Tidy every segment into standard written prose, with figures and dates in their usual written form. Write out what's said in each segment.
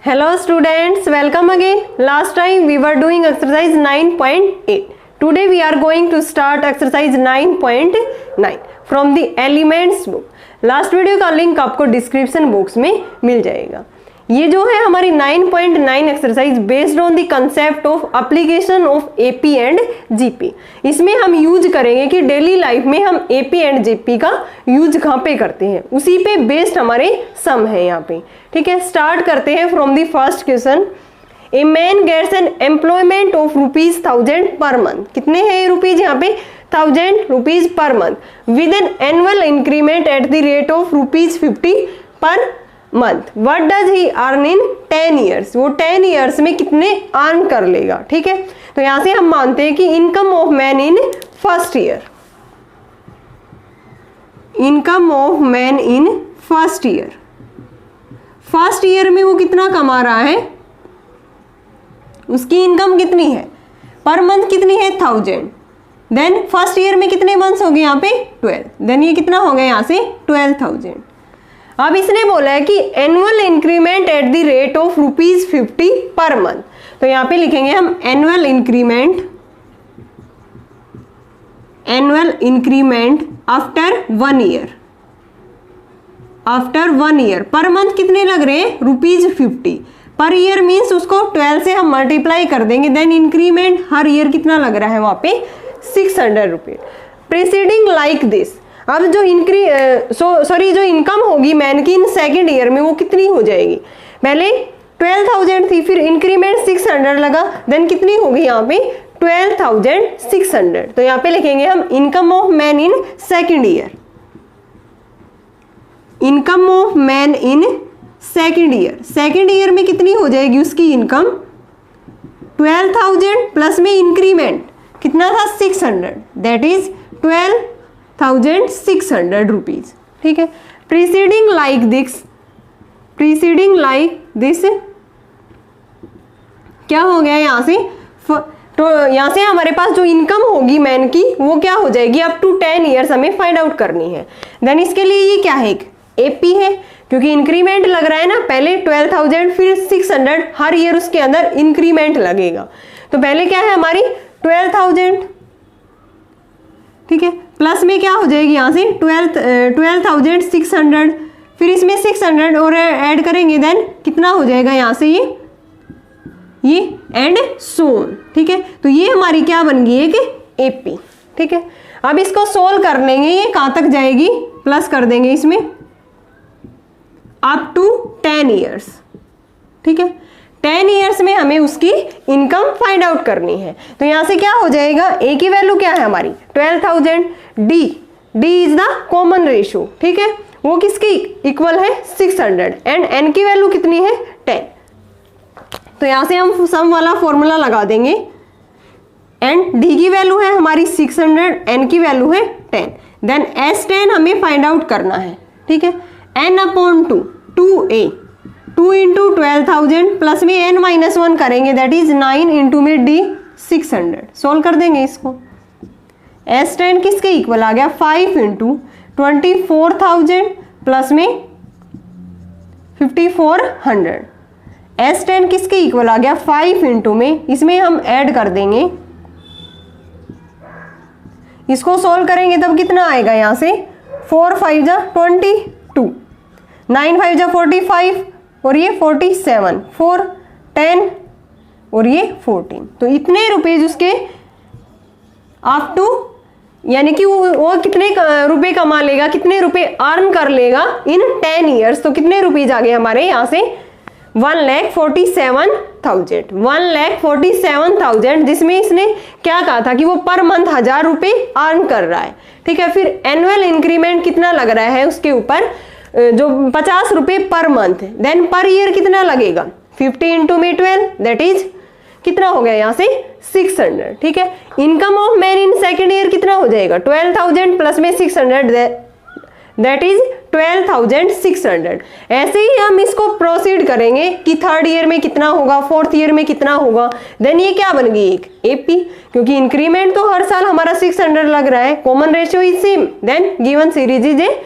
Hello students, welcome again. Last time we were doing exercise 9.8. Today we are going to start exercise 9.9 from the elements book. Last video का link आपको description box में मिल जाएगा। ये जो है हमारी 9.9 exercise based on the concept of application of AP and GP. इसमें हम यूज करेंगे कि डेली लाइफ में हम एपी एंड जीपी का यूज कहाँ पे करते हैं, उसी पे बेस्ड हमारे सम है यहाँ पे। ठीक है, स्टार्ट करते हैं from the first question. A man gets an employment of ₹1000 per month. कितने हैं ये रुपीज यहाँ पे? 1000 rupees per month with an annual increment at the rate of ₹50 per month. What does he earn in 10 years? वो 10 years में कितने earn कर लेगा। ठीक है, तो यहां से हम मानते हैं कि income of man in first year, income of man in first year, first year में वो कितना कमा रहा है, उसकी इनकम कितनी है पर मंथ, कितनी है 1000। देन फर्स्ट ईयर में कितने मंथ्स हो गए यहाँ पे 12। देन ये कितना हो गया यहाँ से 12,000। अब इसने बोला है कि annual increment at the rate of ₹50 per month. तो यहाँ पे लिखेंगे हम annual increment, annual increment after 1 year, after 1 year per month कितने लग रहे हैं ₹50 पर ईयर। मीन्स उसको 12 से हम मल्टीप्लाई कर देंगे। देन इंक्रीमेंट हर ईयर कितना लग रहा है वहां पे 600 रुपये। Preceding like this. अब जो जो इनकम होगी मैन की इन सेकेंड ईयर में वो कितनी हो जाएगी? पहले 12,000 थी, फिर इंक्रीमेंट 600 लगा, देन कितनी होगी यहाँ पे 12,600। तो यहाँ पे लिखेंगे हम income of man in second year, income of man in second year. Second year में कितनी हो जाएगी उसकी इनकम 12,000 प्लस में इंक्रीमेंट कितना था 600, दैट इज 12,600 रुपीज। ठीक है, preceding like this, preceding like this क्या हो गया यहाँ से, तो यहाँ से हमारे पास जो इनकम होगी मैन की वो क्या हो जाएगी अप टू 10 ईयर्स हमें फाइंड आउट करनी है। देन इसके लिए ये क्या है, एक एपी है, क्योंकि इंक्रीमेंट लग रहा है ना, पहले 12,000 फिर 600, हर ईयर उसके अंदर इंक्रीमेंट लगेगा। तो पहले क्या है हमारी 12,000, ठीक है, प्लस में क्या हो जाएगी यहाँ से 12,600, फिर इसमें 600 और ऐड करेंगे, देन कितना हो जाएगा यहाँ से ये एंड सोन। ठीक है, तो ये हमारी क्या बन गई एक एपी। ठीक है, अब इसको सोल्व कर लेंगे, ये कहाँ तक जाएगी, प्लस कर देंगे इसमें अप टू 10 ईयर्स। ठीक है, 10 ईयर्स में हमें उसकी इनकम फाइंड आउट करनी है। तो यहां से क्या हो जाएगा, ए की वैल्यू क्या है हमारी 12,000, D is the common ratio. ठीक है, वो किसकी इक्वल है 600 एंड एन की वैल्यू कितनी है 10। तो यहां से हम सम वाला फॉर्मूला लगा देंगे एंड डी की वैल्यू है हमारी 600, एन की वैल्यू है 10। देन S10 हमें फाइंड आउट करना है। ठीक है, n/2 2a 2 इंटू 12,000 प्लस में n-1 करेंगे, दैट इज 9 इंटू में डी 600। सोल्व कर देंगे इसको। S10 किसके इक्वल आ गया 5 इंटू 24,000 प्लस में 5,400। S10 किसके इक्वल आ गया 5 इंटू में, इसमें हम ऐड कर देंगे, इसको सोल्व करेंगे तब कितना आएगा यहाँ से 4 5 जा 22, 9 5 जा 45 और ये 47, 4 10 और ये 14। तो इतने रुपए उसके अप टू, यानी कि वो कितने रुपए कमा लेगा, कितने रुपए अर्न कर लेगा इन 10 ईयर्स। तो कितने रुपीज आ गए हमारे यहाँ से 1,47,000, 1,47,000, जिसमें इसने क्या कहा था कि वो पर मंथ 1000 रुपए अर्न कर रहा है। ठीक है, फिर एनुअल इंक्रीमेंट कितना लग रहा है उसके ऊपर, जो 50 रुपए per month. Then per year कितना लगेगा 50 इंटू में 12, दैट इज कितना हो गया यहाँ से 600। ठीक है, income of man in second year कितना हो जाएगा 12,000 प्लस में 600, दैट इज 12,600। ऐसे ही हम इसको प्रोसीड करेंगे कि थर्ड ईयर में कितना होगा, फोर्थ ईयर में कितना होगा। देन ये क्या बन गई एक एपी, क्योंकि इंक्रीमेंट तो हर साल हमारा 600 लग रहा है, common ratio is same, then given series is a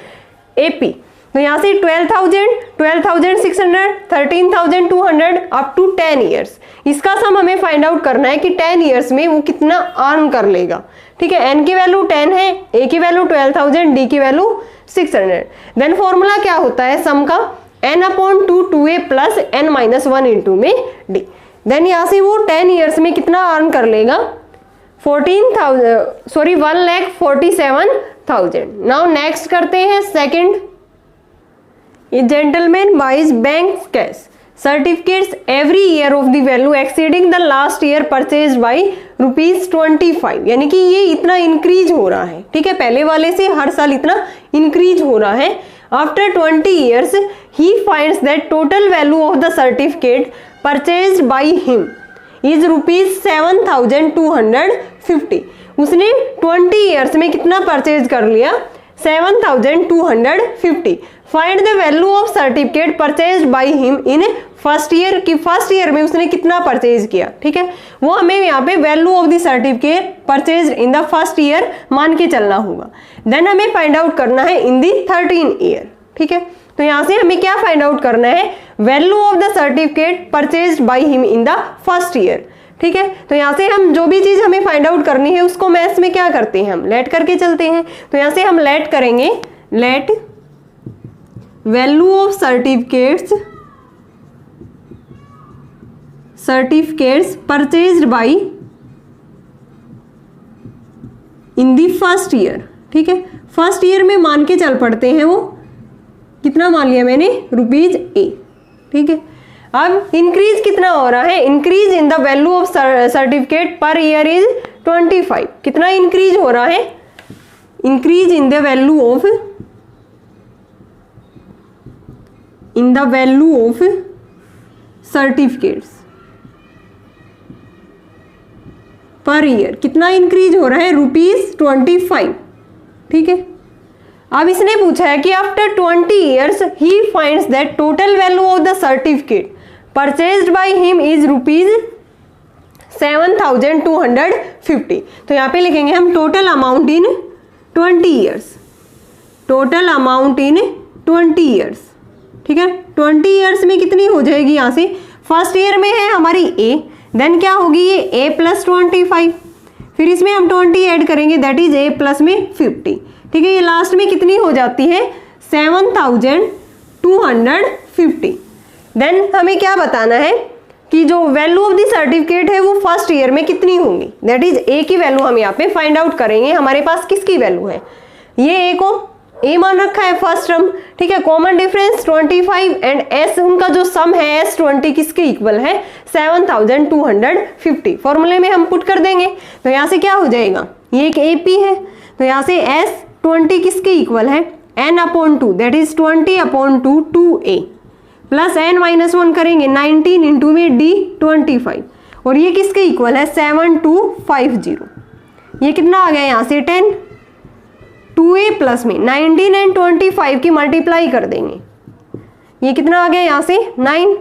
AP. तो यहाँ से 12,000, 12,600, 13,200 अप टू 10 ईयर्स, इसका सम हमें फाइंड आउट करना है कि 10 ईयर्स में वो कितना अर्न कर लेगा। ठीक है, n की वैल्यू 10 है, a की वैल्यू 12,000, d की वैल्यू 600। देन फॉर्मूला क्या होता है सम का, n/2 2a plus n-1 into में d। देन यहाँ से वो 10 ईयर्स में कितना अर्न कर लेगा, 1,47,000। नाउ नेक्स्ट करते हैं second. A gentleman buys bank cash certificates every year of the value exceeding the last year purchased by ₹25, यानी कि ये इतना इंक्रीज हो रहा है। ठीक है, पहले वाले से हर साल इतना इंक्रीज हो रहा है। After 20 years he finds that total value of the certificate purchased by him is ₹7,250। उसने 20 years में कितना परचेज कर लिया, 7,250। Find the value of certificate purchase by him in first year, की फर्स्ट ईयर में उसने कितना परचेज किया। ठीक है, वो हमें यहाँ पे value of the certificate purchase in the first year मान के चलना होगा। देन हमें फाइंड आउट करना है इन दी 13 ईयर। ठीक है, तो यहाँ से हमें क्या फाइंड आउट करना है, value of the certificate purchase by him in the first year. ठीक है, तो यहाँ से हम जो भी चीज हमें फाइंड आउट करनी है उसको मैथ्स में क्या करते हैं, हम लेट करके चलते हैं। तो यहाँ से हम लेट करेंगे, let value of certificates purchased by in the first year. ठीक है, फर्स्ट ईयर में मान के चल पड़ते हैं, वो कितना मान लिया मैंने, ₹A। ठीक है, अब इंक्रीज कितना हो रहा है, increase in the value of certificate per year is 25। कितना इंक्रीज हो रहा है, increase in the value of certificates per year, कितना इंक्रीज हो रहा है, ₹25। ठीक है, अब इसने पूछा है कि after 20 years he finds that total value of the certificate purchased by him is ₹7,250। तो यहाँ पे लिखेंगे हम total amount in 20 years, total amount in 20 years. ठीक है, 20 ईयर्स में कितनी हो जाएगी, यहाँ से फर्स्ट ईयर में है हमारी a, देन क्या होगी ये a प्लस 25, फिर इसमें हम 20 ऐड करेंगे, दैट इज a प्लस में 50। ठीक है, ये लास्ट में कितनी हो जाती है, 7,250। देन हमें क्या बताना है कि जो वैल्यू ऑफ द सर्टिफिकेट है वो फर्स्ट ईयर में कितनी होंगी, दैट इज a की वैल्यू हम यहाँ पे फाइंड आउट करेंगे। हमारे पास किसकी वैल्यू है, ये a को a मान रखा है फर्स्ट टर्म। ठीक है, कॉमन डिफरेंस 25 एंड s, उनका जो सम है S20 किसके इक्वल है, 7,250। फॉर्मूले में हम पुट कर देंगे, तो यहाँ से क्या हो जाएगा, ये एक AP है, तो यहाँ से S20 किसके इक्वल है, n/2, that is 20/2 2a plus n-1 करेंगे 19 इंटू में d 25, और ये किसके इक्वल है, 7250। ये कितना आ गया यहाँ से 10, 2a प्लस में 19 एंड 25 की मल्टीप्लाई कर देंगे, ये कितना आ गया यहाँ से 9,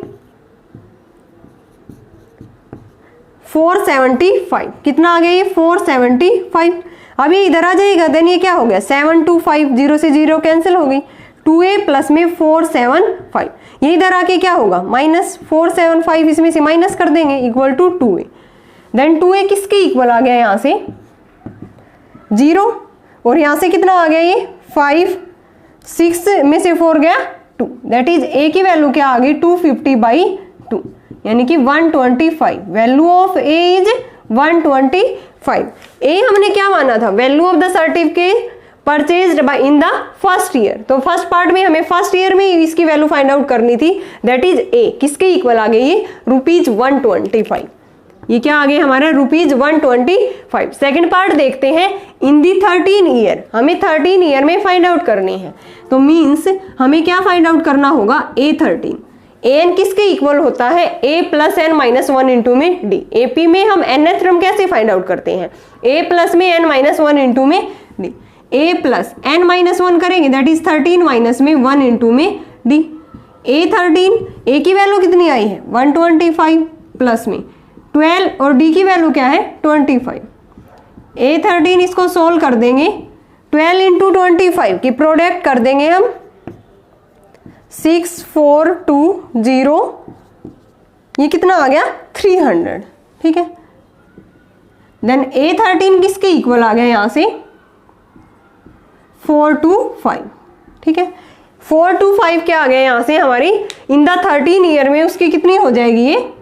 475। कितना आ गया ये 475। अब ये इधर आ जाएगा, देन ये क्या हो गया 725, 0 से 0 कैंसिल हो गई, 2a प्लस में 475, ये इधर आके क्या होगा माइनस 475, इसमें से माइनस कर देंगे equal to 2a। Then 2a किसके इक्वल आ गया यहाँ से 0, और यहाँ से कितना आ गया ये 5, 6 में से 4 गया 2, दैट इज a की वैल्यू क्या आ गई 250/2, यानी कि 125। Value of a is 125। a हमने क्या माना था, value of the certificate purchased by in the first year. तो फर्स्ट पार्ट में हमें फर्स्ट ईयर में इसकी वैल्यू फाइंड आउट करनी थी, दैट इज a, किसके इक्वल आ गई ये ₹125। ये क्या आ गया हमारा ₹125। सेकंड पार्ट देखते हैं, इन दी 13 ईयर, हमें 13 ईयर में फाइंड आउट करनी है। तो मीन्स हमें क्या फाइंड आउट करना होगा, A13। an किसके इक्वल होता है, a प्लस n-1 इंटू में d। AP में हम nth टर्म कैसे फाइंड आउट करते हैं, a प्लस में n-1 इंटू में d, a प्लस n-1 करेंगे दैट इज 13 माइनस में 1 इंटू में d। A13, a की वैल्यू कितनी आई है 125 प्लस में 12 और d की वैल्यू क्या है 25। A13 इसको सोल्व कर देंगे, 12 इंटू 25 की प्रोडक्ट कर देंगे हम 6420, ये कितना आ गया 300, ठीक है। देन A13 किसके इक्वल आ गया यहाँ से 425, ठीक है। 425 क्या आ गया यहाँ से हमारी इन द 13 ईयर में उसकी कितनी हो जाएगी ये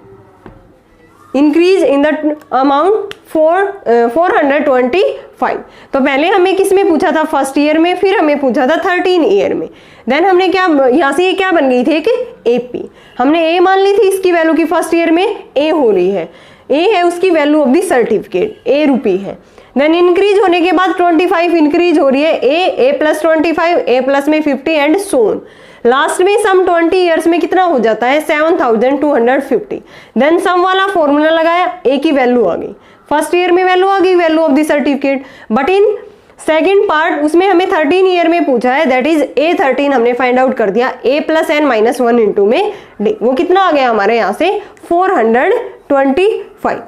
इंक्रीज इन द अमाउंट 425। तो पहले हमें किस में पूछा था फर्स्ट ईयर में, फिर हमें पूछा था 13 ईयर में। देन हमने क्या यहाँ से ये क्या बन गई थी कि AP, हमने A मान ली थी इसकी वैल्यू की फर्स्ट ईयर में A हो रही है, A है उसकी value of the certificate A rupee है। देन इंक्रीज होने के बाद 25 इंक्रीज हो रही है A प्लस 25, A प्लस में 50 एंड सोन। लास्ट में सम 20 ईयर्स में कितना हो जाता है 7250। देन सम वाला फॉर्मूला लगाया, A की वैल्यू आ गई, फर्स्ट ईयर में वैल्यू आ गई value of the certificate. But in second part उसमें हमें 13 ईयर में पूछा है, दैट इज A13 हमने फाइंड आउट कर दिया A plus n minus 1 into में D, वो कितना आ गया हमारे यहाँ से 425।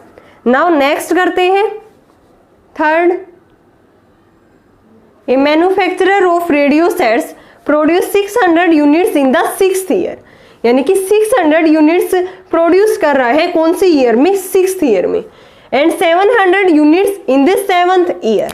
नाउ नेक्स्ट करते हैं third, A manufacturer of radio sets produce 600 units in the 6th year, यानी कि 600 यूनिट्स प्रोड्यूस कर रहा है कौन सी ईयर में 6th ईयर में, and 700 units in the 7th year,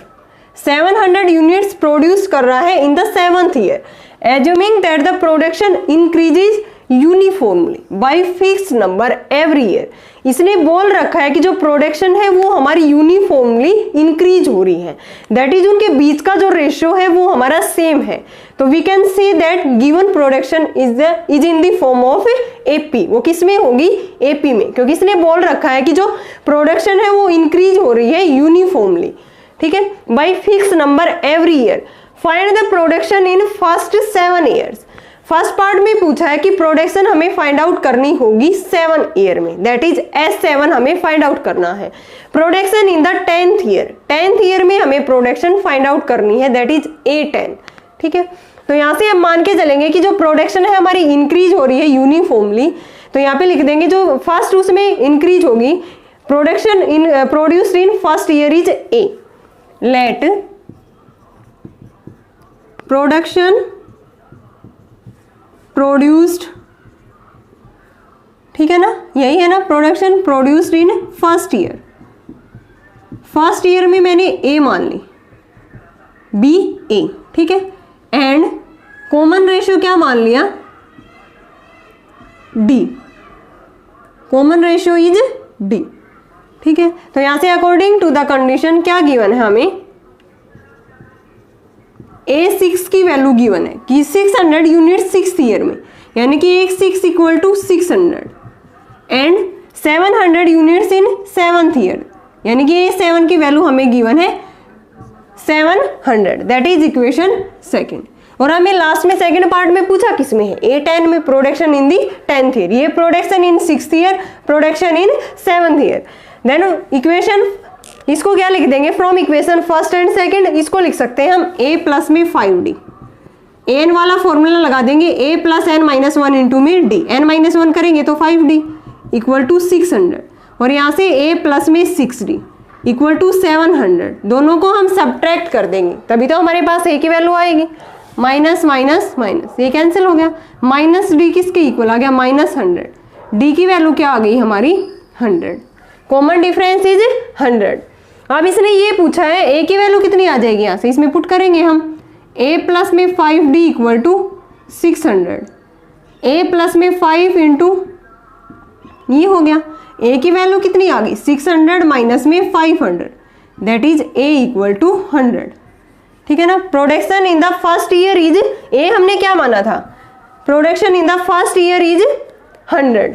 700 units produce कर रहा है in the 7th year, assuming that the production increases uniformly by fix number every year. इसने बोल रखा है कि जो प्रोडक्शन है वो हमारी यूनिफॉर्मली इंक्रीज हो रही है, दैट इज उनके बीच का जो रेशियो है वो हमारा सेम है। तो we can see that given production is in the form of AP, वो किस में होगी AP में, क्योंकि इसने बोल रखा है कि जो प्रोडक्शन है वो इंक्रीज हो रही है यूनिफॉर्मली, ठीक है, by fix number every year. Find the production in first 7 years. First part में पूछा है कि प्रोडक्शन हमें फाइंड आउट करनी होगी 7 ईयर में, दैट इज S7 हमें फाइंड आउट करना है। Production in the 10th year, 10th year में हमें प्रोडक्शन फाइंड आउट करनी है, दैट इज A10, ठीक है। तो यहाँ से हम मान के चलेंगे कि जो प्रोडक्शन है हमारी इंक्रीज हो रही है यूनिफॉर्मली, तो यहाँ पे लिख देंगे जो फर्स्ट उसमें इंक्रीज होगी, production in produced in first year is A, let production produced, ठीक है ना, यही है ना, production produced in first year, first year में मैंने A मान ली, B A, ठीक है, एंड कॉमन रेशियो क्या मान लिया D, common ratio is D, ठीक है। तो यहां से अकॉर्डिंग टू द कंडीशन क्या गिवन है हमें A6 की वैल्यू गिवन है कि 600 यूनिट 6th ईयर में, यानी कि A6 equal to 600 and 700 units in 7th year, यानी कि A7 की वैल्यू हमें गिवन है 700, दैट इज इक्वेशन सेकंड। और हमें लास्ट में सेकंड पार्ट में पूछा किस में है A10 में, production in the 10th year, ये production in 6th year, production in 7th year. Then equation इसको क्या लिख देंगे from equation first and second, इसको लिख सकते हैं हम A प्लस में 5D, n वाला फॉर्मूला लगा देंगे A plus n minus 1 into में D, n माइनस 1 करेंगे तो 5D इक्वल टू 600, और यहाँ से A प्लस में 6D इक्वल टू 700, दोनों को हम सब्ट्रैक्ट कर देंगे तभी तो हमारे पास A की वैल्यू आएगी, माइनस माइनस माइनस ये कैंसिल हो गया, माइनस D किसके इक्वल आ गया -100, D की वैल्यू क्या आ गई हमारी 100, कॉमन डिफरेंस इज 100। अब इसने ये पूछा है A की वैल्यू कितनी आ जाएगी, यहाँ से इसमें पुट करेंगे हम A प्लस में 5D equal to 600, A plus में 5 इंटू ये हो गया, A की वैल्यू कितनी आ गई 600 माइनस में 500, that is A equal to 100, ठीक है ना। Production in the first year is A हमने क्या माना था, production in the first year is 100,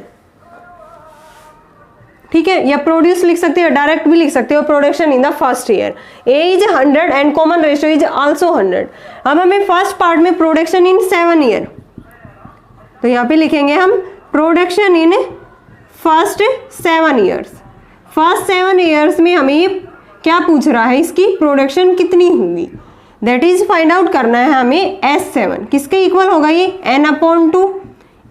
ठीक है, या प्रोड्यूस लिख सकते हो, डायरेक्ट भी लिख सकते हो, production in the first year A is 100 and common ratio is also 100। अब हमें फर्स्ट पार्ट में प्रोडक्शन इन 7 ईयर, तो यहाँ पे लिखेंगे हम production in first 7 years, first 7 years में हमें क्या पूछ रहा है, इसकी प्रोडक्शन कितनी होगी, दैट इज फाइंड आउट करना है हमें S7 किसके इक्वल होगा, ये n/2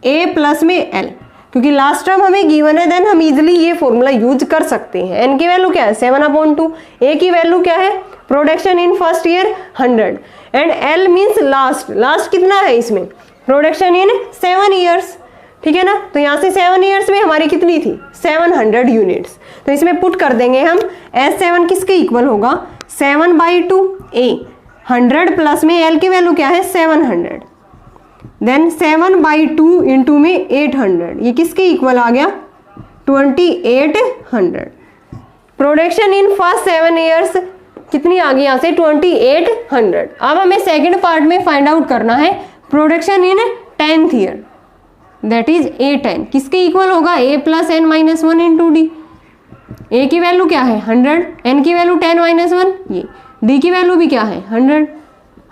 A प्लस में L, क्योंकि लास्ट टर्म हमें गिवन है, देन हम इजिली ये फॉर्मूला यूज कर सकते हैं। n की वैल्यू क्या है 7/2, A की वैल्यू क्या है production in first year 100 and L means last, last कितना है इसमें प्रोडक्शन इन 7 ईयर्स, ठीक है ना। तो यहाँ से 7 ईयर्स में हमारी कितनी थी 700 यूनिट्स। तो इसमें पुट कर देंगे हम S7 किसके इक्वल होगा 7/2 A 100 प्लस में L की वैल्यू क्या है 700, देन 7/2 इंटू में 800, ये किसके इक्वल आ गया 2800। प्रोडक्शन इन फर्स्ट 7 ईयर्स कितनी आ गई यहाँ से 2800। अब हमें सेकंड पार्ट में फाइंड आउट करना है production in 10th year, that is A10 किसके इक्वल होगा A plus n minus 1 into D. A की वैल्यू क्या है 100, n की वैल्यू 10 माइनस 1, ये डी की वैल्यू भी क्या है 100,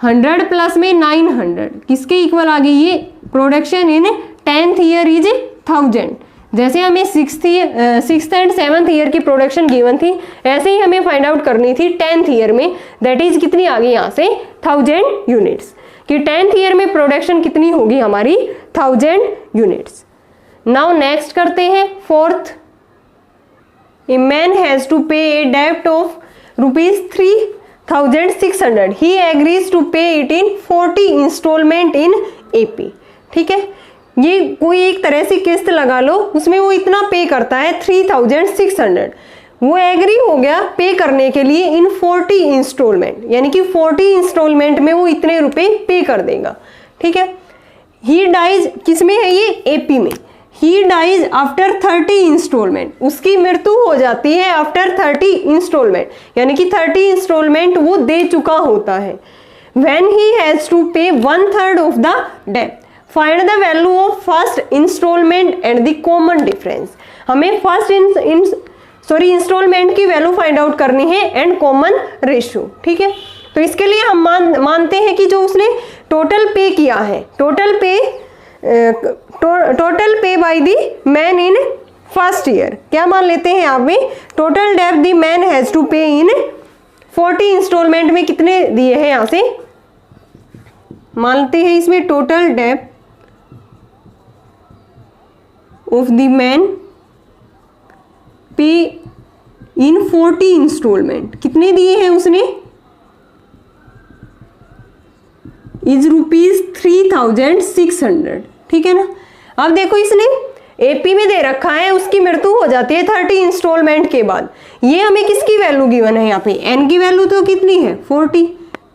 100 प्लस में 900 किसके इक्वल आ गई ये production in 10th year is 1000। जैसे हमें 6th एंड 7th ईयर की प्रोडक्शन गिवन थी, ऐसे ही हमें फाइंड आउट करनी थी 10th ईयर में, दैट इज कितनी आ गई यहाँ से 1000 यूनिट्स, कि 10th ईयर में प्रोडक्शन कितनी होगी हमारी 1000 यूनिट्स। नाउ नेक्स्ट करते हैं 4th। A man has to pay a डेब्ट of ₹3600, he agrees to pay it in 40 installment in AP, ठीक है। ये कोई एक तरह से किस्त लगा लो, उसमें वो इतना पे करता है 3600, वो एग्री हो गया पे करने के लिए इन 40 इंस्टॉलमेंट, यानी कि 40 इंस्टॉलमेंट में वो इतने रुपए पे कर देगा, ठीक है। ही डाइज किस में है ये AP में, ही डाइज आफ्टर 30 इंस्टॉलमेंट, उसकी मृत्यु हो जाती है आफ्टर 30 इंस्टॉलमेंट, यानी कि 30 इंस्टॉलमेंट वो दे चुका होता है। When he has to pay 1/3 of the डेब्ट, find the value of first installment and the common difference. हमें फर्स्ट इंस्टॉलमेंट की वैल्यू फाइंड आउट करनी है एंड कॉमन रेशियो, ठीक है। तो इसके लिए हम मानते हैं कि जो उसने टोटल पे किया है, टोटल पे by the man in first year, क्या मान लेते हैं यहाँ पे टोटल डेब्ट द मैन हैज टू पे इन 40 इंस्टॉलमेंट में कितने दिए हैं, यहाँ से मानते हैं इसमें टोटल डेब्ट ऑफ द मैन पे इन 40 इंस्टॉलमेंट, कितने दिए हैं उसने इज ₹3600, ठीक है ना। अब देखो इसने AP में दे रखा है, उसकी मृत्यु हो जाती है 30 इंस्टॉलमेंट के बाद, ये हमें किसकी वैल्यू गिवन है यहाँ पे n की वैल्यू तो कितनी है 40,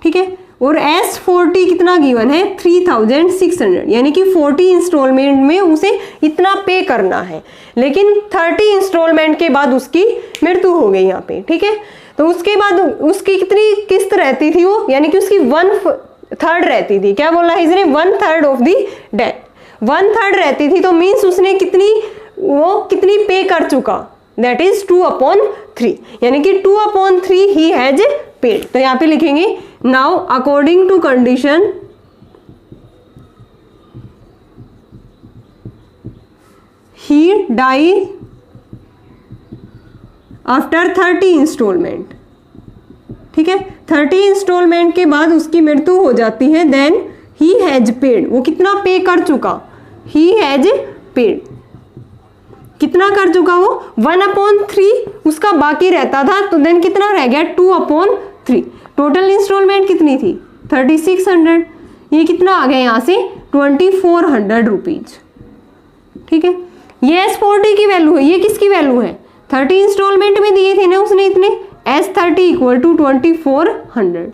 ठीक है, और S40 कितना गिवन है 3600, यानी कि 40 इंस्टॉलमेंट में उसे इतना पे करना है, लेकिन 30 इंस्टॉलमेंट के बाद उसकी मृत्यु हो गई यहाँ पे, ठीक है। तो उसके बाद उसकी कितनी किस्त रहती थी वो, यानी कि उसकी 1/3 रहती थी, क्या बोला है इसने 1/3 ऑफ दी डेट, 1/3 रहती थी, तो मीन्स उसने कितनी पे कर चुका, दैट इज 2/3, यानी कि 2/3 ही हैज पेड। तो यहाँ पे लिखेंगे now according to condition he die after 30 installment, ठीक है, 30 इंस्टॉलमेंट के बाद उसकी मृत्यु हो जाती है, देन ही हैज पेड, वो कितना पे कर चुका, ही हैज पेड, कितना कर चुका वो 1/3 उसका बाकी रहता था, तो देन कितना रह गया 2/3। टोटल इंस्टॉलमेंट कितनी थी 3600, ये कितना आ गया यहाँ से 2400 रुपीज, ठीक है। ये S40 की वैल्यू है, ये किसकी वैल्यू है 30 इंस्टॉलमेंट में दिए थे ना उसने इतने, S30 = 2400,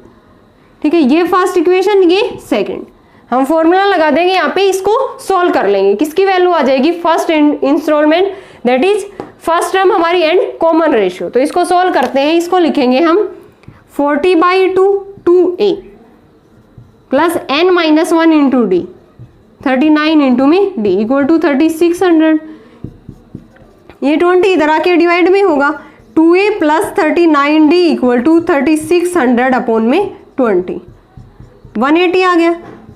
ठीक है। ये फर्स्ट इक्वेशन, ये सेकंड, हम फॉर्मूला लगा देंगे यहाँ पे, इसको सॉल्व कर लेंगे, किसकी वैल्यू आ जाएगी first installment, that is first term हमारी एंड कॉमन रेशियो। तो इसको सॉल्व करते हैं, इसको लिखेंगे हम 40/2 2A plus n minus 1 into D, 39 into में d = 3600, ये 20 इधर आके डिवाइड में होगा, 2A प्लस 39D = 3600 अपॉन में 20, 180 आ गया।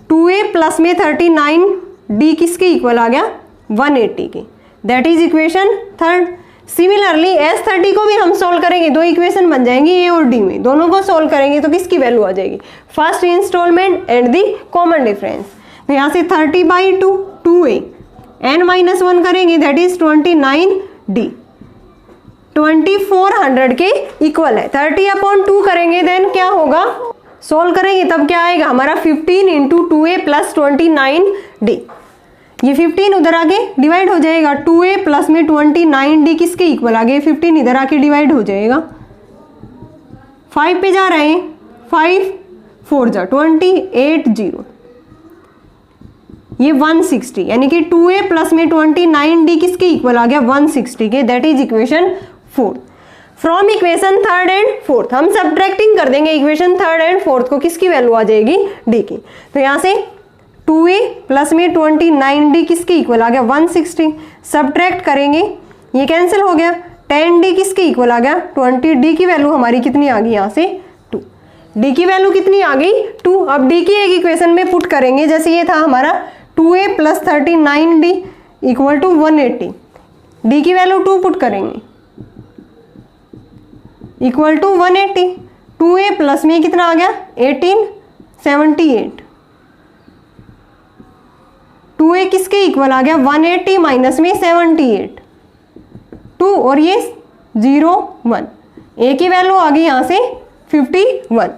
2A प्लस में 39D किसके इक्वल आ गया 180 के, that is equation third. Similarly S30 को भी हम सोल्व करेंगे, दो इक्वेशन बन जाएंगी A और D में, दोनों को सोल्व करेंगे तो किसकी वैल्यू आ जाएगी first installment and the common difference. तो यहाँ से 30/2 2A, n-1 करेंगे दैट इज 29D, 2400 के इक्वल है। 30/2 करेंगे देन क्या होगा, सोल्व करेंगे तब क्या आएगा हमारा 15 × 2A प्लस 29 डी। ये 15 उधर आके डिवाइड हो जाएगा, 2a प्लस में 29d किसके इक्वल आ गए, 15 इधर आके डिवाइड हो जाएगा, 5 पे जा रहे हैं, 5 4 जा 20, 8 0, ये 160, यानी कि 2a प्लस में 29d किसके इक्वल आ गया, 160 के, that is equation 4। From equation third and fourth हम सब्ट्रैक्टिंग कर देंगे इक्वेशन थर्ड एंड फोर्थ को, किसकी वैल्यू आ जाएगी, डी की। तो यहाँ से 2a प्लस में 29d किसके इक्वल आ गया, 160, सब्ट्रैक्ट करेंगे, ये कैंसिल हो गया, 10d किसके इक्वल आ गया, 20d की वैल्यू हमारी कितनी आ गई यहाँ से 2, d की वैल्यू कितनी आ गई 2। अब d की एक इक्वेशन में पुट करेंगे, जैसे ये था हमारा 2a plus 39d equal to 180, d की वैल्यू 2 पुट करेंगे इक्वल टू 180, 2a प्लस में कितना आ गया 18, 78, 2a किसके इक्वल आ गया 180 माइनस में 78, 2 और ये 0 1, a की वैल्यू आ गई यहाँ से 51।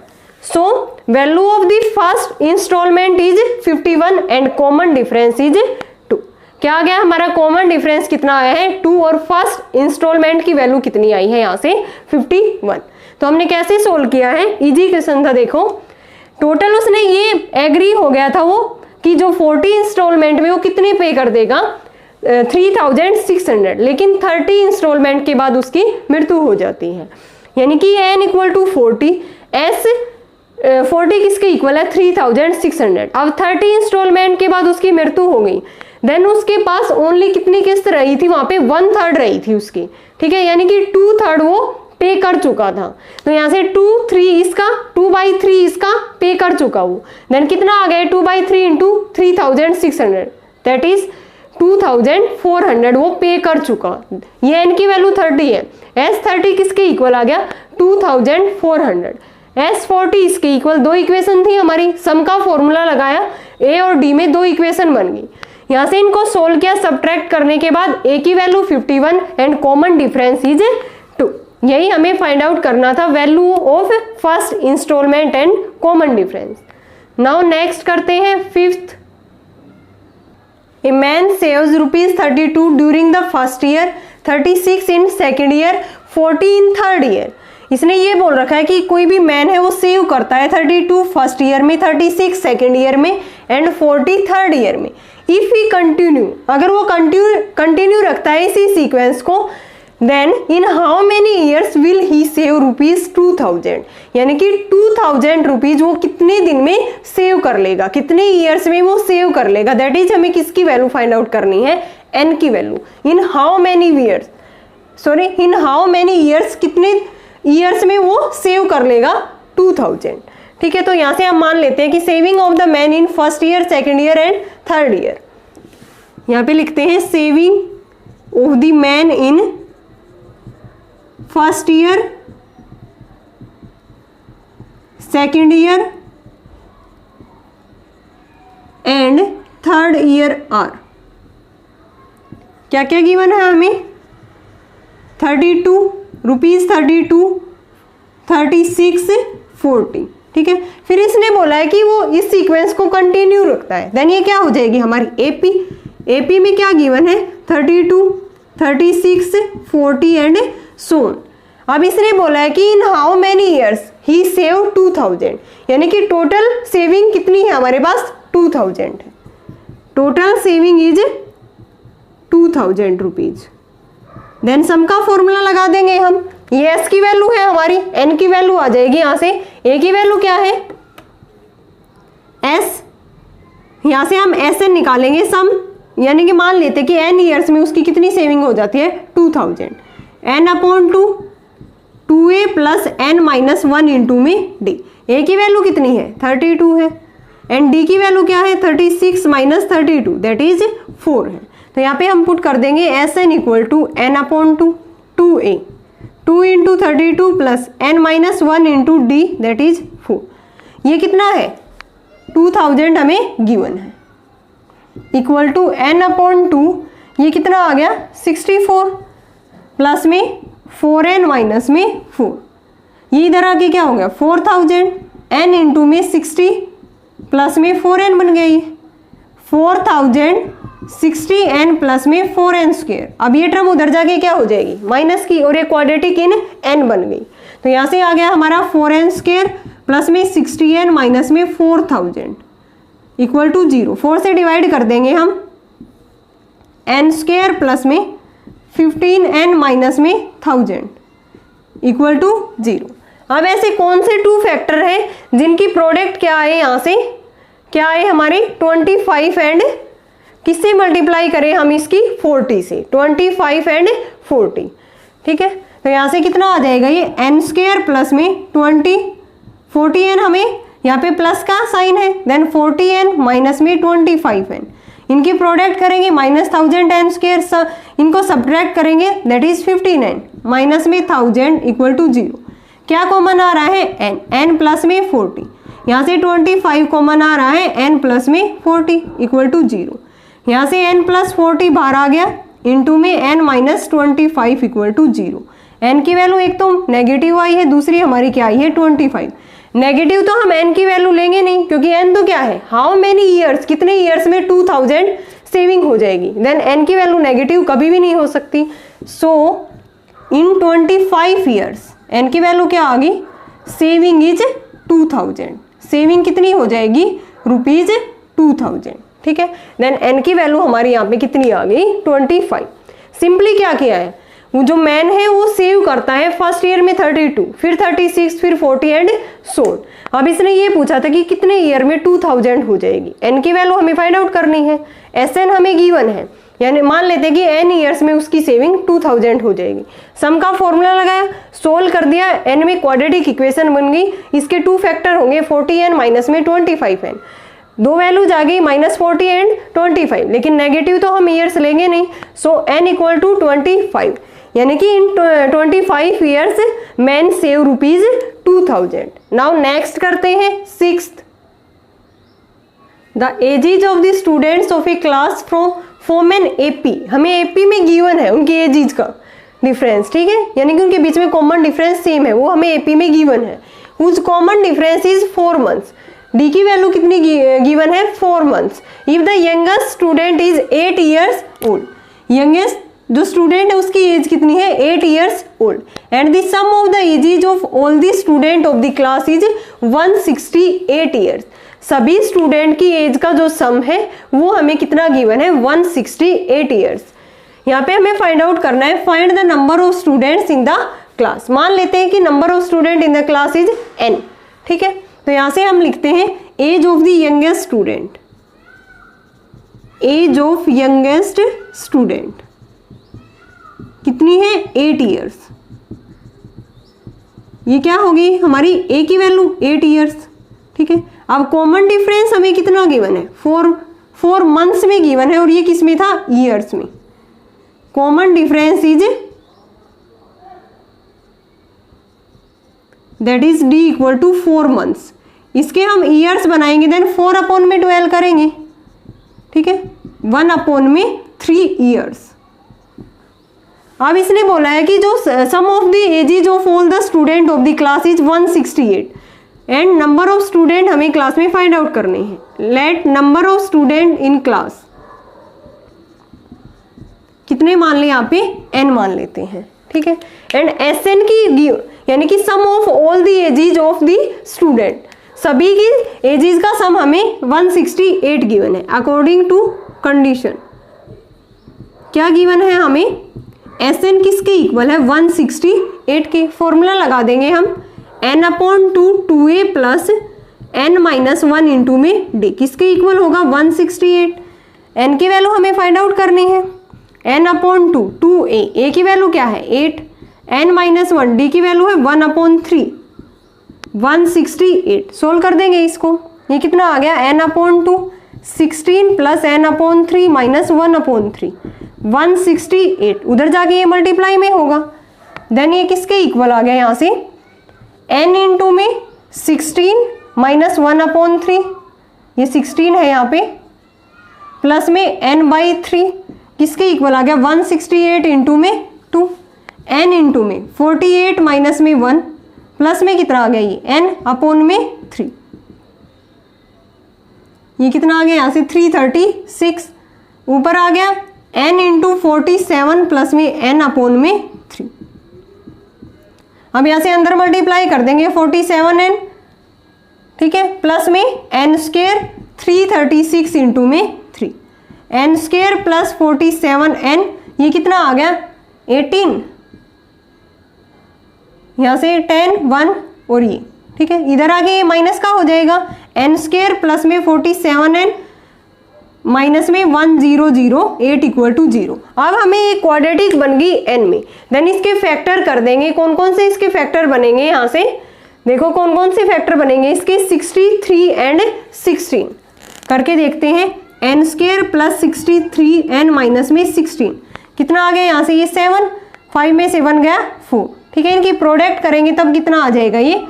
So value of the first installment is 51 and common difference is 2। क्या आ गया हमारा कॉमन डिफरेंस कितना आया है 2, और फर्स्ट इंस्टॉलमेंट की वैल्यू कितनी आई है यहाँ से 51। तो हमने कैसे सोल्व किया है, इजी क्वेश्चन था, देखो टोटल उसने ये एग्री हो गया था वो कि जो 40 इंस्टॉलमेंट में वो कितने पे कर देगा 3600, लेकिन 30 इंस्टॉलमेंट के बाद उसकी मृत्यु हो जाती है, यानी कि n इक्वल टू 40, s 40 किसके इक्वल है 3600। अब 30 इंस्टॉलमेंट के बाद उसकी मृत्यु हो गई, देन उसके पास ओनली कितनी किस्त रही थी, वहां पे 1/3 रही थी उसकी, ठीक है, यानी कि 2/3 वो पे कर चुका था। तो यहाँ से 2/3 इसका, 2/3 इसका पे कर चुका वो, देन कितना आ गया 2/3 इंटू 3600, दैट इज 2400 वो पे कर चुका। ये n की वैल्यू 30 है, s30 किसके इक्वल आ गया 2400, s40 इसके इक्वल, दो इक्वेशन थी हमारी, सम का फॉर्मूला लगाया, a और d में 2 इक्वेशन बन गई। यहाँ से इनको सोल्व किया, सब्ट्रैक्ट करने के बाद a की value 51 and common difference is 2। यही हमें फाइंड आउट करना था, value of first installment and common difference. Now next करते हैं fifth. A man saves ₹32 during the first year, 36 in second year, 40 in third year. इसने ये बोल रखा है कि कोई भी मैन है वो सेव करता है 32 फर्स्ट ईयर में, 36 सेकेंड ईयर में एंड 40 थर्ड ईयर में। इफ ही कंटिन्यू, अगर वो कंटिन्यू रखता है इसी सीक्वेंस को, then in how many years will he save ₹2000, यानी कि 2000 रुपीज वो कितने दिन में सेव कर लेगा, कितने ईयर्स में वो सेव कर लेगा, दैट इज हमें किसकी वैल्यू फाइंड आउट करनी है, n की value. In how many years, sorry in how many years, कितने ईयर्स में वो सेव कर लेगा 2000, ठीक है। तो यहां से हम मान लेते हैं कि saving of the man in first year, second year and third year. यहां पे लिखते हैं saving of the man in first year, second year and third year are. क्या क्या गिवन है हमें, 32 रुपीज, 32, 36, 40, ठीक है। फिर इसने बोला है कि वो इस सीक्वेंस को कंटिन्यू रखता है, देन ये क्या हो जाएगी हमारी एपी। एपी में क्या गिवन है 32, 36, 40 एंड सोन। अब इसने बोला है कि इन how many years he save 2000, यानी कि टोटल सेविंग कितनी है हमारे पास 2000 है, total saving is 2000 rupees. Then sum का फॉर्मूला लगा देंगे हम, ये s की वैल्यू है हमारी, n की वैल्यू आ जाएगी यहाँ से, a की वैल्यू क्या है s, यहाँ से हम s n निकालेंगे सम, यानी कि मान लेते कि n ईयर्स में उसकी कितनी सेविंग हो जाती है 2000, n/2 2a plus n minus 1 into में d। a की वैल्यू कितनी है 32 है, एंड d की वैल्यू क्या है 36 माइनस 32, दैट इज 4 है। तो यहाँ पे हम पुट कर देंगे Sn equal to n/2 2a, 2 into 32 plus n minus 1 into d, that is 4। ये कितना है 2000 हमें गिवन है, इक्वल टू n/2, ये कितना आ गया 64 प्लस में 4n माइनस में 4, ये इधर आके क्या हो गया 4000, n इंटू में 60 प्लस में 4n बन गया, ये 4060n प्लस में 4n²। अब ये टर्म उधर जाके क्या हो जाएगी, माइनस की, और ये क्वाड्रेटिक इन n बन गई। तो यहाँ से आ गया हमारा 4n² प्लस में 60n माइनस में 4000 इक्वल टू 0। 4 से डिवाइड कर देंगे हम, n² प्लस में 15n माइनस में 1000 इक्वल टू 0। अब ऐसे कौन से टू फैक्टर हैं जिनकी प्रोडक्ट क्या आए, यहाँ से क्या आए हमारे 25 एंड किससे मल्टीप्लाई करें हम इसकी 40 से, 25 एंड 40। ठीक है, तो यहाँ से कितना आ जाएगा ये n² प्लस में 40n, हमें यहाँ पे प्लस का साइन है, देन 40n माइनस में 25n, इनकी प्रोडक्ट करेंगे माइनस 1000n², इनको सब्ट्रैक्ट करेंगे दैट इज 15n माइनस में 1000 इक्वल टू 0। क्या कॉमन आ रहा है n प्लस में 40, यहाँ से 25 कॉमन आ रहा है n प्लस में 40 इक्वल टू 0। यहाँ से n प्लस 40 बाहर आ गया, इंटू में n minus 25 equal to 0। n की वैल्यू एक तो नेगेटिव आई है, दूसरी हमारी क्या आई है 25। नेगेटिव तो हम n की वैल्यू लेंगे नहीं, क्योंकि n तो क्या है, हाउ मेनी ईयर्स, कितने ईयर्स में 2000 सेविंग हो जाएगी, देन n की वैल्यू नेगेटिव कभी भी नहीं हो सकती। सो इन 25 ईयर्स n की वैल्यू क्या आ गई, सेविंग इज 2000, सेविंग कितनी हो जाएगी रुपीज 2000। ठीक है, देन n की वैल्यू हमारी यहाँ पे कितनी आ गई 25। सिंपली क्या किया है, वो जो मैन है वो सेव करता है फर्स्ट ईयर में 32, फिर 36, फिर 40 एंड सो। अब इसने ये पूछा था कि कितने ईयर में 2000 हो जाएगी, n की वैल्यू हमें फाइंड आउट करनी है, Sn हमें गिवन है, यानी मान लेते हैं कि n ईयर्स में उसकी सेविंग 2000 हो जाएगी। सम का फॉर्मूला लगाया, सोल्व कर दिया, n में क्वाड्रेटिक इक्वेशन बन गई, इसके टू फैक्टर होंगे 40n माइनस में 25n, दो वैल्यूज आ गई माइनस 40 एंड 25, लेकिन नेगेटिव तो हम ईयर्स लेंगे नहीं। सो n इक्वल टू 25, यानी कि in 25 years man save rupees 2000। Now next करते हैं 6th, the ages of the students of a class from an AP। हमें AP में गिवन है उनकी एजेज का डिफरेंस, ठीक है, यानी कि उनके बीच में कॉमन डिफरेंस सेम है, वो हमें AP में गिवन है, whose common difference is 4 months. D की वैल्यू कितनी गिवन है 4 months. If the youngest student is 8 years old, youngest जो स्टूडेंट है उसकी एज कितनी है 8 years old, and the sum of the ages of all the student of the class is 168 years. सभी student की age का जो सम है वो हमें कितना गिवन है 168 ईयर्स। यहाँ पे हमें फाइंड आउट करना है, find the number of students in the class. मान लेते हैं कि number of student in the class is n। ठीक है, तो यहां से हम लिखते हैं age of the youngest student, age of youngest student कितनी है 8 ईयर्स। ये क्या होगी हमारी a की वैल्यू 8 ईयर्स। ठीक है, अब कॉमन डिफरेंस हमें कितना गिवन है 4 मंथ्स में गिवन है, और ये किस में था ईयर्स में। Common difference is that is d equal to 4 months. इसके हम ईयर्स बनाएंगे, देन 4 अपॉन में 12 करेंगे। ठीक है, 1 अपॉन में 3 ईयर्स। अब इसने बोला है कि जो sum of the ages of all the student of the class is 168, and number of student हमें क्लास में फाइंड आउट करने हैं। Let number of student in class कितने मान ले, यहाँ पे n मान लेते हैं। ठीक है, एंड Sn की यानी कि sum of all the ages of the student, सभी की एजेस का सम हमें 168 गिवन है अकॉर्डिंग टू कंडीशन। क्या गिवन है हमें, Sn किसके इक्वल है 168 के। फॉर्मूला लगा देंगे हम, n upon 2a plus n minus 1 into में d किसके इक्वल होगा 168। n की वैल्यू हमें फाइंड आउट करनी है, n अपॉन 2a की वैल्यू क्या है 8, n माइनस 1 d की वैल्यू है 1 अपॉन 3 168। सोल्व कर देंगे इसको, ये कितना आ गया n upon 2 16 plus n upon 3 minus 1 upon 3 168। उधर जाके ये मल्टीप्लाई में होगा, देन ये किसके इक्वल आ गया यहाँ से n इंटू में 16 माइनस 1 अपॉन 3, ये 16 है यहाँ पे, प्लस में n बाई 3 किसके इक्वल आ गया 168 इंटू में 2, n इंटू में 48 माइनस में 1 प्लस में कितना आ गया ये n अपॉन में 3। ये कितना आ गया यहाँ से 336, ऊपर आ गया n इंटू 47 प्लस में n अपॉन में 3। अब यहाँ से अंदर मल्टीप्लाई कर देंगे 47n, ठीक है, प्लस में n स्क्वायर 336 इंटू में 3, n स्क्वायर प्लस 47n, ये कितना आ गया 18, यहाँ से 10 1 और ये, ठीक है, इधर आगे ये माइनस का हो जाएगा, n स्क्वायर प्लस में 47n माइनस में 1008 इक्वल टू 0। अब हमें ये क्वाड्रेटिक बन गई n में, देन इसके फैक्टर कर देंगे। कौन कौन से इसके फैक्टर बनेंगे, यहाँ से देखो कौन कौन से फैक्टर बनेंगे इसके, 63 एंड 16 करके देखते हैं। n square plus 63n minus में 16 कितना आ गया, यहाँ से ये 7, 5 में से 1 गया 4, ठीक है, इनकी प्रोडक्ट करेंगे तब कितना आ जाएगा, ये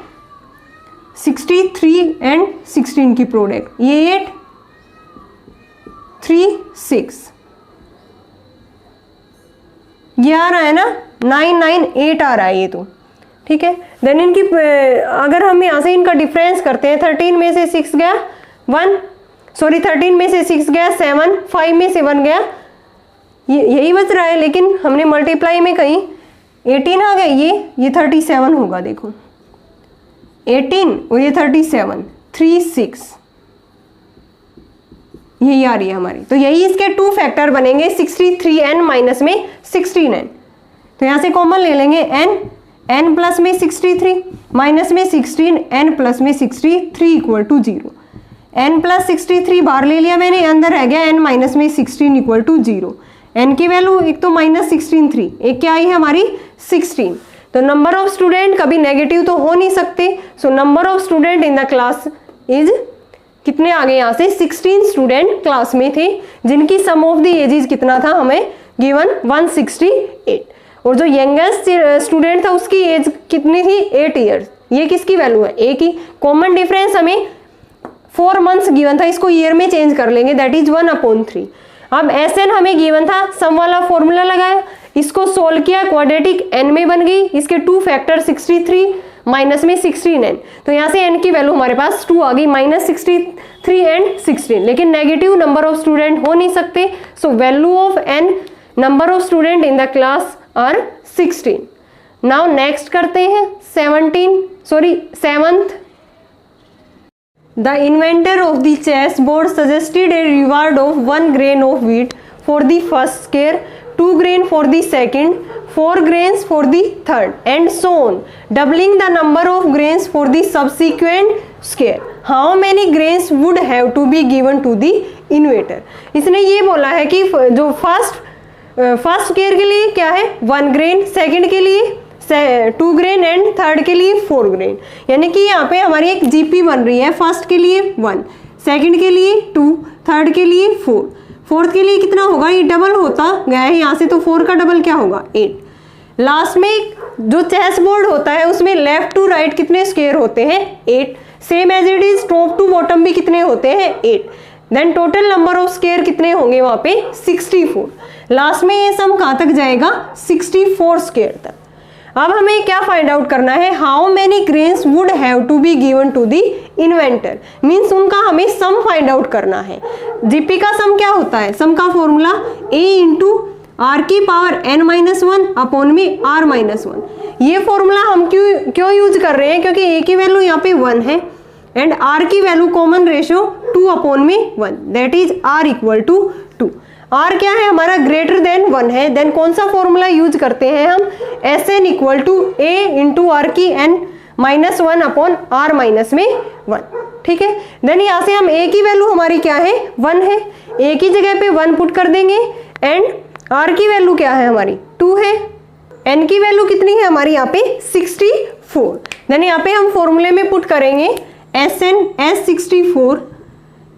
63 एंड 16 की प्रोडक्ट, ये 8 3 6, ये आ रहा है ना 998 आ रहा है ये तो, ठीक है। देन इनकी अगर हम यहाँ से इनका डिफरेंस करते हैं, 13 में से 6 गया 1, सॉरी 13 में से 6 गया 7, 5 में से 1 गया, यही बच रहा है, लेकिन हमने मल्टीप्लाई में कहीं 18 आ गया, ये 37 होगा, देखो 18 और ये 37, 3 6, यही आ रही है हमारी। तो यही इसके 2 फैक्टर बनेंगे, 63n माइनस में 16n। तो यहाँ से कॉमन ले लेंगे n प्लस में 63 माइनस में 16, n प्लस में 63 इक्वल टू 0। n प्लस 63 बाहर ले लिया मैंने, अंदर रह गया n माइनस में 16 इक्वल टू 0। n की वैल्यू एक तो माइनस 16 3, एक क्या आई है हमारी 16। तो नंबर ऑफ स्टूडेंट कभी नेगेटिव तो हो नहीं सकते, so number of student in the class is, कितने आ गए यहाँ से 16 स्टूडेंट क्लास में थे, जिनकी सम ऑफ द एजेस कितना था हमें गिवन 168, और जो यंगेस्ट स्टूडेंट था उसकी एज कितनी थी 8 ईयर्स। ये किसकी वैल्यू है, एक ही। कॉमन डिफरेंस हमें 4 मंथ्स गिवन था, इसको ईयर में चेंज कर लेंगे, दैट इज 1/3। अब SN हमें गिवन था, सम वाला फॉर्मूला लगाया, इसको सोल्व किया, क्वाड्रेटिक n में बन गई, इसके 2 फैक्टर 63 माइनस में 16n, तो यहाँ से n की वैल्यू हमारे पास 2 आ गई, माइनस 63 एंड 16, लेकिन नेगेटिव नंबर ऑफ स्टूडेंट हो नहीं सकते, so value of n number of student in the class are 16। Now next करते हैं 7th। The inventor of the chessboard suggested a reward of 1 grain of wheat for the first scare, 2 grain for the second, 4 grains for the third, and so on, doubling the number of grains for the subsequent scare. How many grains would have to be given to the inventor? इसने ये बोला है कि जो first square के लिए क्या है 1 ग्रेन, सेकंड के लिए 2 ग्रेन एंड थर्ड के लिए 4 ग्रेन, यानी कि यहाँ पे हमारी एक जीपी बन रही है, फर्स्ट के लिए 1, सेकंड के लिए 2, थर्ड के लिए 4, फोर्थ के लिए कितना होगा, ये डबल होता गया है यहाँ से, तो 4 का डबल क्या होगा 8। लास्ट में जो चेस बोर्ड होता है उसमें लेफ्ट टू राइट कितने स्क्वायर होते हैं 8, same as it is top to bottom भी कितने होते हैं 8, then total number of square कितने होंगे वहां पे 64। लास्ट में ये सम कहाँ तक जाएगा 64 स्क्वायर तक। अब हमें क्या फाइंड आउट करना है, how many grains would have to be given to the inventor, means उनका हमें सम फाइंड आउट करना है। जीपी का सम क्या होता है, सम का फॉर्मूला a इंटू आर की पावर n-1 अपॉन में r-1। ये फॉर्मूला हम क्यों यूज कर रहे हैं, क्योंकि a की वैल्यू यहाँ पे 1 है एंड r की वैल्यू कॉमन रेशियो 2 अपॉन में 1, that is r equal to 2। r क्या है हमारा ग्रेटर देन 1 है, देन कौन सा फॉर्मूला यूज करते हैं हम, Sn equal to a into r की n-1 अपॉन r-1, ठीक है। देन यहाँ से हम a की वैल्यू हमारी क्या है 1 है, a की जगह पे 1 पुट कर देंगे एंड r की वैल्यू क्या है हमारी 2 है, n की वैल्यू कितनी है हमारी यहाँ पे 64। देन यहाँ पे हम फॉर्मूले में पुट करेंगे Sn S64,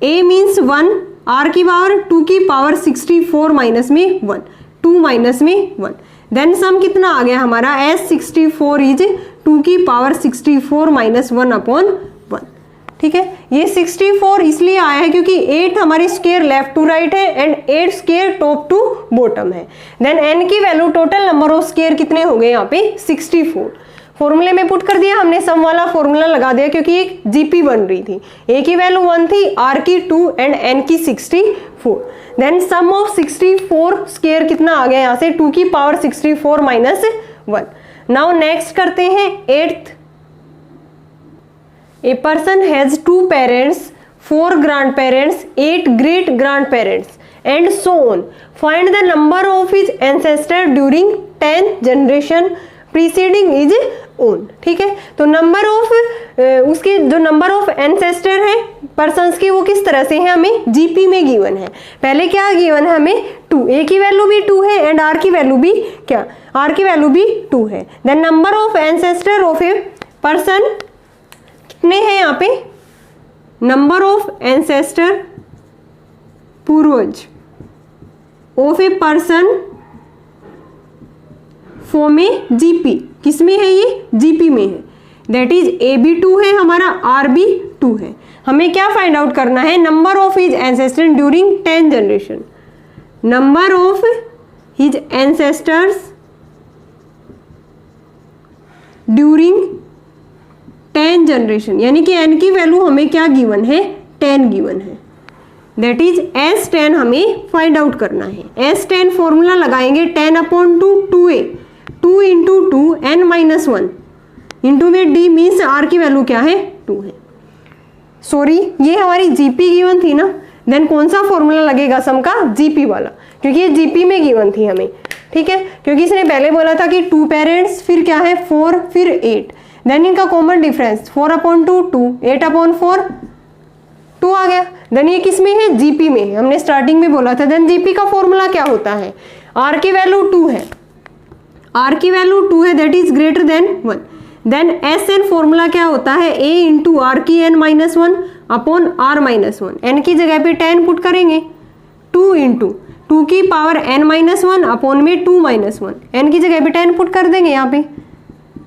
a means 1, r की पावर 2 की पावर 64 माइनस में 1, 2 माइनस में 1, देन सम कितना आ गया हमारा S64 इज 2 की पावर 64 माइनस 1 अपॉन 1, ठीक है। ये 64 इसलिए आया है क्योंकि 8 हमारी स्क्वायर लेफ्ट टू राइट है and 8 square top to bottom है। देन n की value total number of square कितने हो गए यहाँ पे 64। फॉर्मूले में पुट कर दिया हमने, सम वाला फॉर्मूला लगा दिया क्योंकि एक जीपी बन रही थी, ए की वैल्यू 1 थी, आर की 2 एंड एन की 64। देन सम ऑफ 64 स्क्वायर कितना आ गया यहाँ से 2 की पावर 64 माइनस 1। नाउ नेक्स्ट करते हैं 8th। A person has 2 parents, 4 grand parents, 8 great grand parents and so on. Find the number of his ancestor during 10 generation preceding is own. ठीक है, तो नंबर ऑफ उसके जो नंबर ऑफ एंसेस्टर है persons की वो किस तरह से है, हमें जीपी में गिवन है। पहले क्या गिवन है हमें 2, ए की वैल्यू भी 2 है एंड आर की वैल्यू भी क्या, आर की वैल्यू भी 2 है। Then number of ancestor of a person कितने हैं यहाँ पे, नंबर ऑफ एंसेस्टर पूर्वज of a person form a GP, किसमें है ये, जीपी में है। दैट इज ए भी 2 है हमारा, आर भी 2 है। हमें क्या फाइंड आउट करना है, number of his ancestor during 10 generation, number of his ancestors during 10 generation, यानी कि एन की वैल्यू हमें क्या गिवन है, 10 गिवन है। दैट इज S10 हमें फाइंड आउट करना है। S10 फॉर्मूला लगाएंगे 10/2 2a, 2 into 2 n minus 1 into में d मीन्स r की वैल्यू क्या है 2 है। सॉरी ये हमारी जीपी गिवन थी ना, देन कौन सा फॉर्मूला लगेगा सम का, जीपी वाला, क्योंकि ये जीपी में गिवन थी हमें। ठीक है, क्योंकि इसने पहले बोला था कि 2 पेरेंट्स, फिर क्या है 4, फिर 8, देन इनका कॉमन डिफरेंस 4/2 2, 8/4 2 आ गया। देन ये किस में है, जीपी में है, हमने स्टार्टिंग में बोला था। देन जीपी का फॉर्मूला क्या होता है, आर की वैल्यू 2 है, आर की वैल्यू 2 है, that is greater than 1। Then S n formula क्या होता है, ए इंटू आर की n minus 1 upon r minus 1, n की जगह पे 10 पुट करेंगे, 2 इंटू 2 की पावर n माइनस 1 अपॉन में 2 माइनस 1, एन की जगह पे 10 पुट कर देंगे यहाँ पे,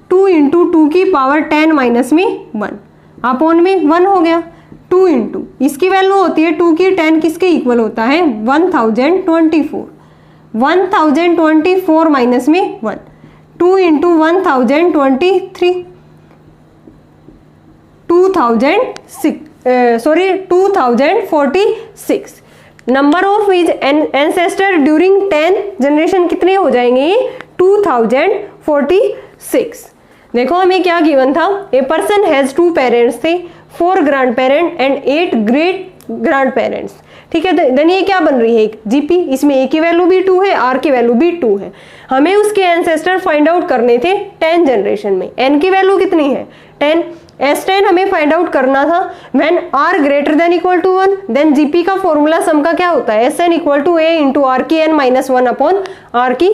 2 इंटू 2 की पावर 10 माइनस में 1 अपॉन में 1 हो गया। 2 इंटू इसकी वैल्यू होती है 2 की 10 किसके इक्वल होता है 1024, 1024 माइनस में 1, 2 into 1023 2046। Number of his ancestor during 10 generation कितने हो जाएंगे, 2046। देखो हमें क्या गिवन था, ए पर्सन हैज 2 पेरेंट्स थे, 4 grand parent and 8 great grand parents. ठीक है, देन ये क्या बन रही है, एक जीपी, इसमें ए की वैल्यू भी 2 है, आर की वैल्यू भी 2 है। हमें उसके एंसेस्टर फाइंड आउट करने थे 10 जनरेशन में, एन की वैल्यू कितनी है 10, S10 हमें फाइंड आउट करना था when r greater than equal to 1। Then GP का फॉर्मूला सम का क्या होता है, Sn equal to a into r की n माइनस 1 अपॉन आर की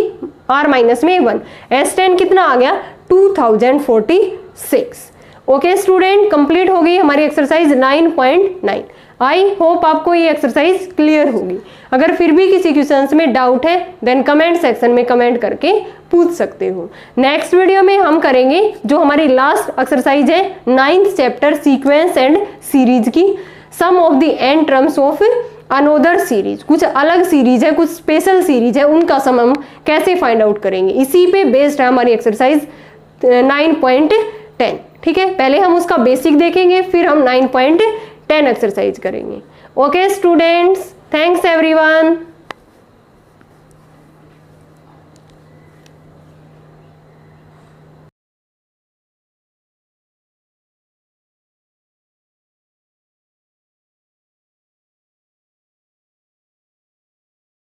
r माइनस में 1। S10 कितना आ गया 2046। ओके स्टूडेंट, कंप्लीट हो गई हमारी एक्सरसाइज 9.9। आई होप आपको ये एक्सरसाइज क्लियर होगी। अगर फिर भी किसी क्वेश्चंस में डाउट है देन कमेंट सेक्शन में कमेंट करके पूछ सकते हो। नेक्स्ट वीडियो में हम करेंगे जो हमारी लास्ट एक्सरसाइज है 9th chapter sequence and series की, sum of the end terms of another series. कुछ अलग सीरीज है, कुछ स्पेशल सीरीज है, उनका सम हम कैसे फाइंड आउट करेंगे, इसी पे बेस्ड है हमारी एक्सरसाइज 9.10। ठीक है, पहले हम उसका बेसिक देखेंगे, फिर हम 9.10 एक्सरसाइज करेंगे। Okay students, thanks everyone.